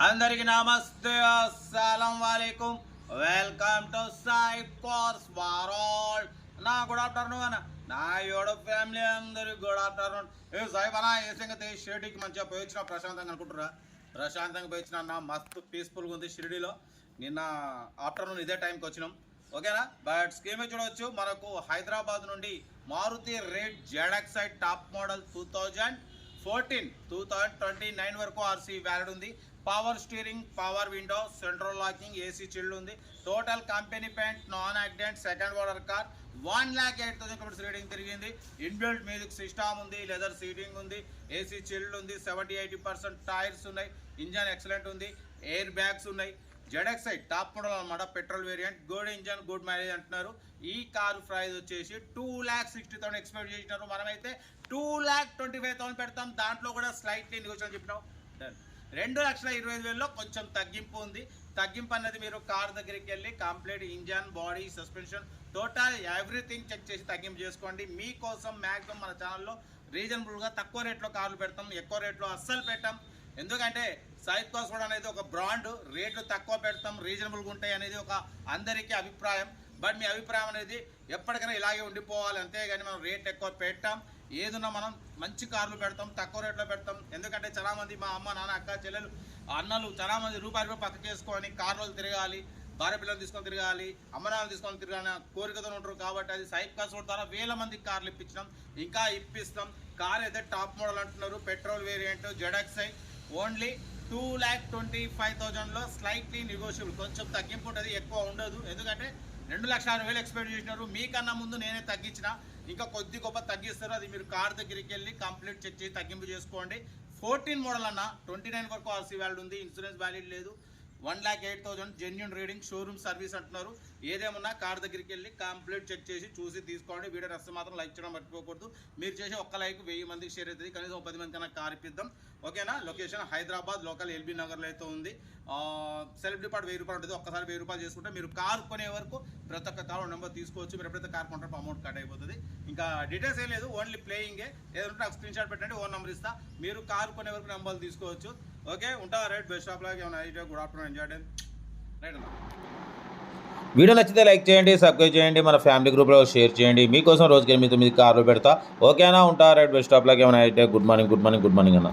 అందరికి నమస్తే, అస్సలం వాలేకుం. Welcome to Sai cars world. నా గుడ్ ఆఫ్టర్నూన్ అన్న, నా యూట్యూబ్ ఫ్యామిలీ అందరికి గుడ్ ఆఫ్టర్నూన్. ఏ సాయి అన్న, ఏ సంగతి? షిరిడీకి మంచిగా పోయించిన ప్రశాంతంగా అనుకుంటురా? ప్రశాంతంగా పోయించిన అన్న, మస్తు పీస్ఫుల్గా ఉంది షిరిడీలో. నిన్న ఆఫ్టర్నూన్ ఇదే టైంకి వచ్చినాం, ఓకేనా? బట్ స్కీమ్ చూడవచ్చు, మనకు హైదరాబాద్ నుండి Maruti red ZXi top model 2029 వరకు ఆర్సీ వ్యాలిడ్ ఉంది. Power steering, power window, central locking, AC chilled ఉంది. Total company paint, non accident, second owner car. 1,08,000 kilometres reading తిరిగింది. ఇన్బిల్ట్ మ్యూజిక్ సిస్టమ్ ఉంది, లెదర్ సీటింగ్ ఉంది, AC chilled ఉంది, 70-80% tyres ఉన్నాయి. Engine excellent ఉంది, air bags ఉన్నాయి. ZXi top model అనమాట, petrol variant. Good engine, good mileage అంటున్నారు. ఈ కారు ప్రైస్ వచ్చేసి 2,60,000 ఎక్స్పెక్ట్ చేసినారు. మనమైతే 2,25,000 పెడతాం. దాంట్లో కూడా స్లైట్లీ నెగోషియేషన్ చెప్పినాం. 2,25,000లో కొంచెం తగ్గింపు ఉంది. తగ్గింపు అన్నది మీరు కార్ దగ్గరికి వెళ్ళి complete engine, body, suspension, total everything check చేసి తగ్గింపు చేసుకోండి. మీకోసం మ్యాక్సిమం మన ఛానల్లో రీజనబుల్గా తక్కువ రేట్లో కార్లు పెడతాం, ఎక్కువ రేట్లో అస్సలు పెట్టాం. ఎందుకంటే సాయి కార్స్ కూడా అనేది ఒక బ్రాండ్, రేట్లు తక్కువ పెడతాం, రీజనబుల్గా ఉంటాయి అనేది ఒక అందరికీ అభిప్రాయం. బట్ మీ అభిప్రాయం అనేది ఎప్పటికైనా ఇలాగే ఉండిపోవాలి, అంతేగాని మనం రేట్ ఎక్కువ పెట్టాం. ఏదున్నా మనం మంచి కార్లు పెడతాం, తక్కువ రేట్లో పెడతాం. ఎందుకంటే చాలామంది మా అమ్మ, నాన్న, అక్క, చెల్లెలు, అన్నలు చాలామంది రూపాయలు పక్క చేసుకొని కార్లు తిరగాలి, భార్య పిల్లలు తీసుకొని తిరగాలి, అమ్మనాలు తీసుకొని తిరగాలి కోరికతో ఉంటారు. కాబట్టి అది సాయి కార్స్ ద్వారా వేల మందికి కార్లు ఇప్పించినాం, ఇంకా ఇప్పిస్తాం. కార్ అయితే టాప్ మోడల్ అంటున్నారు, పెట్రోల్ వేరియంట్ ZXi. ఓన్లీ 2,25,000లో స్లైట్లీ నెగోషియబుల్, కొంచెం తగ్గింపు ఉంటుంది, ఎక్కువ ఉండదు. ఎందుకంటే 2,60,000 ఎక్స్పెక్ట్ చేసినారు. మీకన్నా ముందు నేనే తగ్గించిన, ఇంకా కొద్ది గొప్ప తగ్గిస్తారు. అది మీరు కార్ దగ్గరికి వెళ్ళి కంప్లీట్ చెక్ చేసి తగ్గింపు చేసుకోండి. 14 మోడల్ అన్న, 29 వరకు ఆర్సీ వ్యాలిడ్ ఉంది, ఇన్సూరెన్స్ వ్యాలిడ్ లేదు. 1,08,000 జెన్యూన్ రీడింగ్, షోరూమ్ సర్వీస్ అంటున్నారు. ఏదేమన్నా కార్ దగ్గరికి వెళ్ళి కంప్లీట్ చెక్ చేసి చూసి తీసుకోండి. వీడియో నచ్చితే మాత్రం లైక్ చేయడం మర్చిపోకూడదు. మీరు చేసే ఒక్క లైక్ 1000 మందికి షేర్ అవుతుంది, కనీసం 10 మంది కన్నా కార్ ఇప్పిద్దాం, ఓకేనా? లొకేషన్ హైదరాబాద్, లోకల్ LB నగర్లో అయితే ఉంది. సెల్ఫ్ డిపార్ట్ 1000 రూపాయలు ఉంటుంది. ఒక్కసారి 1000 రూపాయలు చేసుకుంటే మీరు కార్ కొనే వరకు ప్రతి ఒక్క కార్ నెంబర్ తీసుకోవచ్చు. మీరు ఎప్పుడైతే కార్ కొంటారో అమౌంట్ కట్ అయిపోతుంది. ఇంకా డీటెయిల్స్ ఏం లేదు, ఓన్లీ ప్లేయింగే. ఏదంటే నాకు స్క్రీన్ షాట్ పెట్టండి, ఓన్ నెంబర్ ఇస్తా, మీరు కార్ కొనే వరకు నెంబర్లు తీసుకోవచ్చు. ఓకే, ఉంటా. Right, best of luck. ఏమైనా అయితే good afternoon, enjoy day. Right అన్న. వీడియో నచ్చితే లైక్ చేయండి, సబ్స్క్రైబ్ చేయండి, మన ఫ్యామిలీ గ్రూప్లో షేర్ చేయండి. మీకోసం రోజుకి 8-9 కార్లు పెడతా, ఓకేనా? ఉంటా. Right, best of luck. ఏమైనా అయితే గుడ్ మార్నింగ్ అన్న.